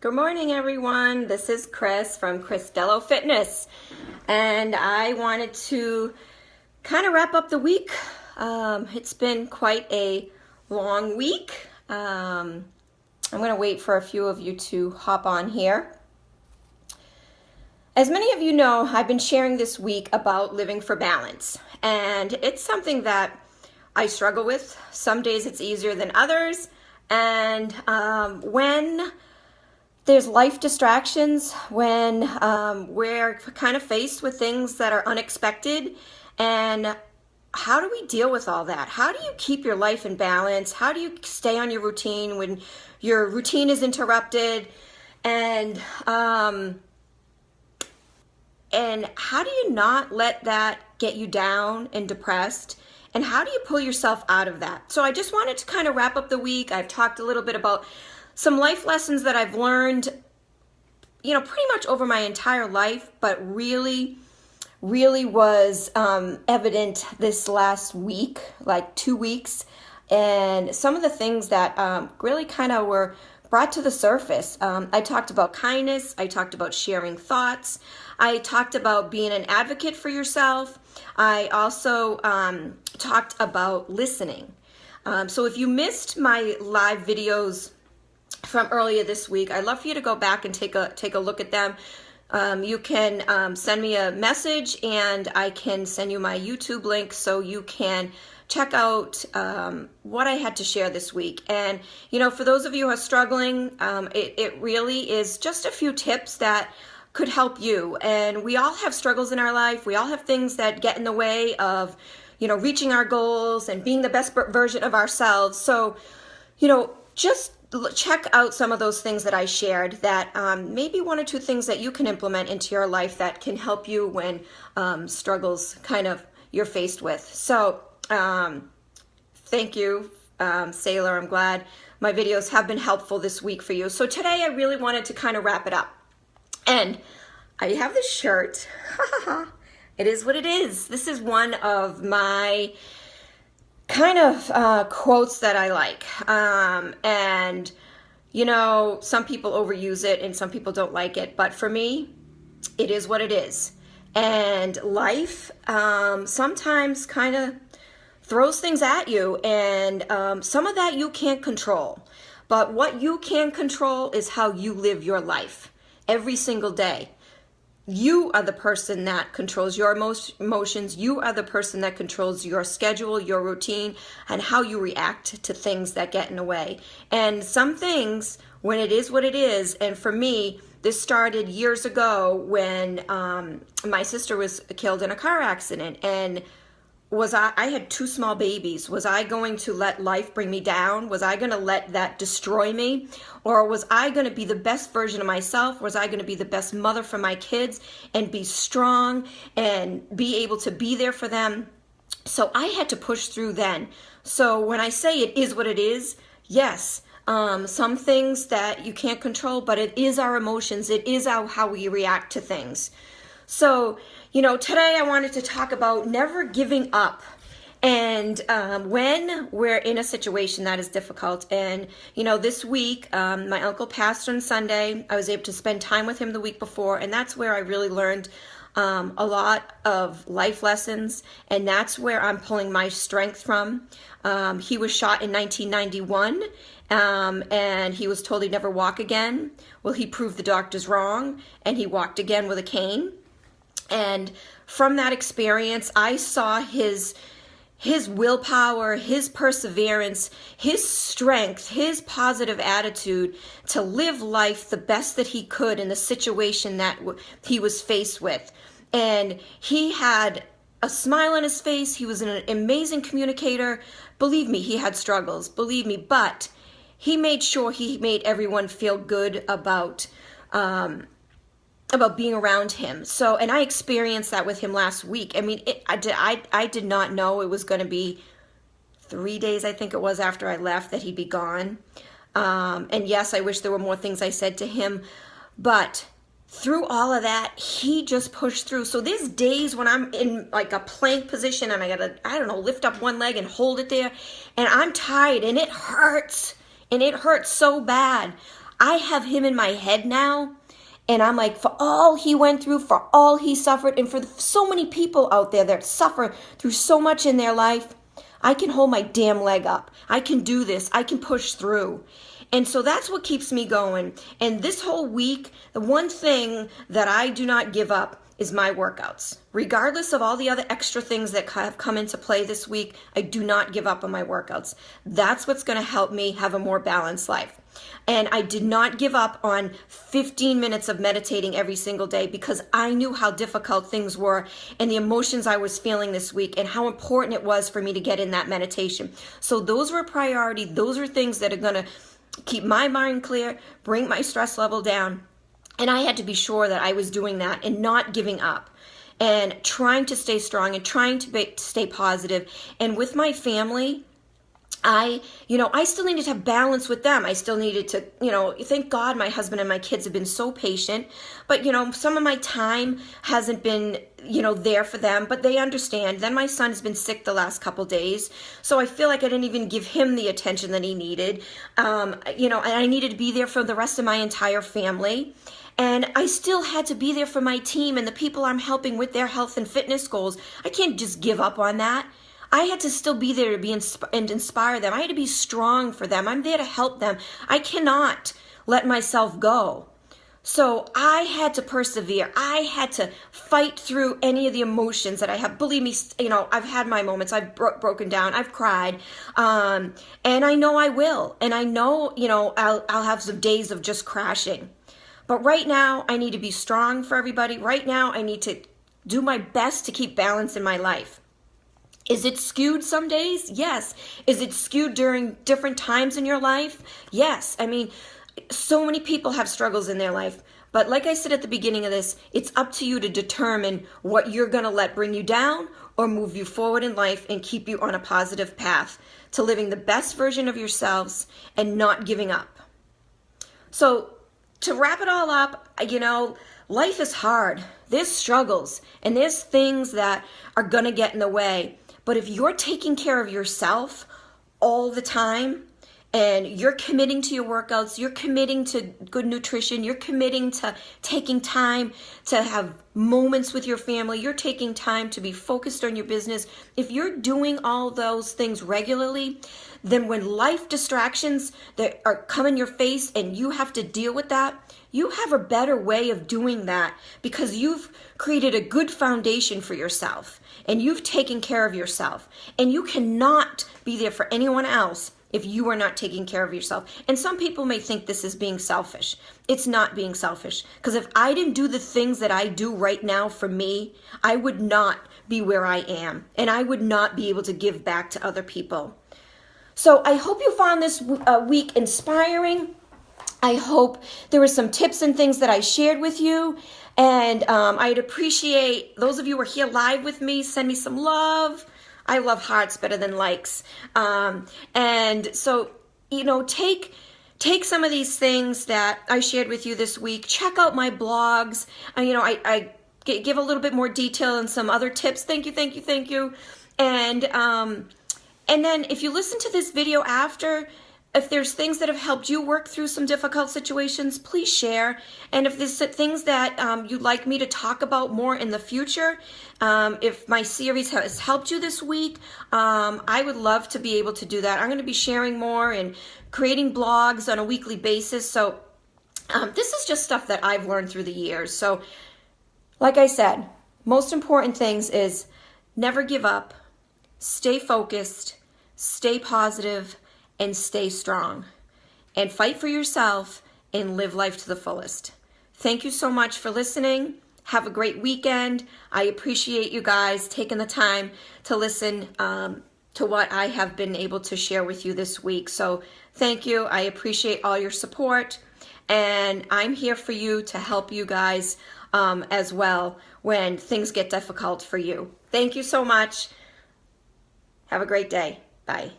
Good morning, everyone. This is Chris from Cristello Fitness, and I wanted to kind of wrap up the week. It's been quite a long week. I'm going to wait for a few of you to hop on here. As many of you know, I've been sharing this week about living for balance, and it's something that I struggle with. Some days it's easier than others, and when there's life distractions, when we're kind of faced with things that are unexpected, and how do we deal with all that? How do you keep your life in balance? How do you stay on your routine when your routine is interrupted? And how do you not let that get you down and depressed? And how do you pull yourself out of that? So I just wanted to kind of wrap up the week. I've talked a little bit about some life lessons that I've learned, pretty much over my entire life, but really was evident this last week, like 2 weeks. And some of the things that really kind of were brought to the surface. I talked about kindness. I talked about sharing thoughts. I talked about being an advocate for yourself. I also talked about listening. So if you missed my live videos from earlier this week, I'd love for you to go back and take a look at them. You can send me a message and I can send you my YouTube link so you can check out what I had to share this week. And, for those of you who are struggling, it really is just a few tips that could help you. And we all have struggles in our life. We all have things that get in the way of, reaching our goals and being the best version of ourselves. So, just check out some of those things that I shared, that maybe one or two things that you can implement into your life that can help you when struggles kind of you're faced with. So thank you, Sailor. I'm glad my videos have been helpful this week for you. So today I really wanted to kind of wrap it up. And I have this shirt. It is what it is. This is one of my kind of quotes that I like. And, some people overuse it and some people don't like it. But for me, it is what it is. And life sometimes kind of throws things at you. And some of that you can't control. But what you can control is how you live your life every single day. You are the person that controls your emotions. You are the person that controls your schedule, your routine, and how you react to things that get in the way. And some things, when it is what it is, and for me, this started years ago when my sister was killed in a car accident. And I had 2 small babies. Was I going to let life bring me down? Was I going to let that destroy me? Or was I going to be the best version of myself? Was I going to be the best mother for my kids and be strong and be able to be there for them? So I had to push through then. So when I say it is what it is, yes, some things that you can't control, but it is our emotions. It is how we react to things. So, today I wanted to talk about never giving up. And when we're in a situation that is difficult, and, this week, my uncle passed on Sunday. I was able to spend time with him the week before, and that's where I really learned a lot of life lessons, and that's where I'm pulling my strength from. He was shot in 1991, and he was told he'd never walk again. Well, he proved the doctors wrong, and he walked again with a cane. And from that experience, I saw his willpower, his perseverance, his strength, his positive attitude to live life the best that he could in the situation that he was faced with. And he had a smile on his face. He was an amazing communicator. Believe me, he had struggles. Believe me, but he made sure he made everyone feel good about being around him. So, and I experienced that with him last week. I mean, I did not know it was going to be 3 days, I think it was, after I left that he'd be gone. And yes, I wish there were more things I said to him, but through all of that, he just pushed through. So there's days when I'm in like a plank position and I gotta, lift up one leg and hold it there, and I'm tired and it hurts so bad. I have him in my head now. And I'm like, for all he went through, for all he suffered, and for so many people out there that suffer through so much in their life, I can hold my damn leg up. I can do this. I can push through. And so that's what keeps me going. And this whole week, the one thing that I do not give up is my workouts. Regardless of all the other extra things that have come into play this week, I do not give up on my workouts. That's what's going to help me have a more balanced life. And I did not give up on 15 minutes of meditating every single day because I knew how difficult things were and the emotions I was feeling this week and how important it was for me to get in that meditation. So those were a priority. Those are things that are going to keep my mind clear, bring my stress level down. And I had to be sure that I was doing that and not giving up and trying to stay strong and trying to stay positive. And with my family, I still needed to have balance with them. I still needed to, thank God my husband and my kids have been so patient. But, some of my time hasn't been, there for them, but they understand. Then my son has been sick the last couple days. So I feel like I didn't even give him the attention that he needed. And I needed to be there for the rest of my entire family. And I still had to be there for my team and the people I'm helping with their health and fitness goals. I can't just give up on that. I had to still be there to be and inspire them. I had to be strong for them. I'm there to help them. I cannot let myself go. So I had to persevere. I had to fight through any of the emotions that I have. Believe me, I've had my moments. I've broken down. I've cried. And I know I will. And I know, I'll have some days of just crashing. But right now, I need to be strong for everybody. Right now, I need to do my best to keep balance in my life. Is it skewed some days? Yes. Is it skewed during different times in your life? Yes. I mean, so many people have struggles in their life. But like I said at the beginning of this, it's up to you to determine what you're going to let bring you down or move you forward in life and keep you on a positive path to living the best version of yourselves and not giving up. So to wrap it all up, life is hard. There's struggles and there's things that are going to get in the way. But if you're taking care of yourself all the time and you're committing to your workouts, you're committing to good nutrition, you're committing to taking time to have moments with your family, you're taking time to be focused on your business, if you're doing all those things regularly, then when life distractions that are coming your face and you have to deal with that, you have a better way of doing that because you've created a good foundation for yourself and you've taken care of yourself. And you cannot be there for anyone else if you are not taking care of yourself. And some people may think this is being selfish. It's not being selfish. Because if I didn't do the things that I do right now for me, I would not be where I am. And I would not be able to give back to other people. So I hope you found this week inspiring. I hope there were some tips and things that I shared with you. And I'd appreciate those of you who are here live with me. Send me some love. I love hearts better than likes. And so, take some of these things that I shared with you this week. Check out my blogs. I give a little bit more detail and some other tips. Thank you. And then if you listen to this video after, if there's things that have helped you work through some difficult situations, please share. And if there's things that you'd like me to talk about more in the future, if my series has helped you this week, I would love to be able to do that. I'm going to be sharing more and creating blogs on a weekly basis. So this is just stuff that I've learned through the years. So like I said, most important things is never give up, stay focused, stay positive, and stay strong, and fight for yourself and live life to the fullest. Thank you so much for listening. Have a great weekend. I appreciate you guys taking the time to listen to what I have been able to share with you this week. So thank you. I appreciate all your support, and I'm here for you to help you guys as well when things get difficult for you. Thank you so much. Have a great day. Bye.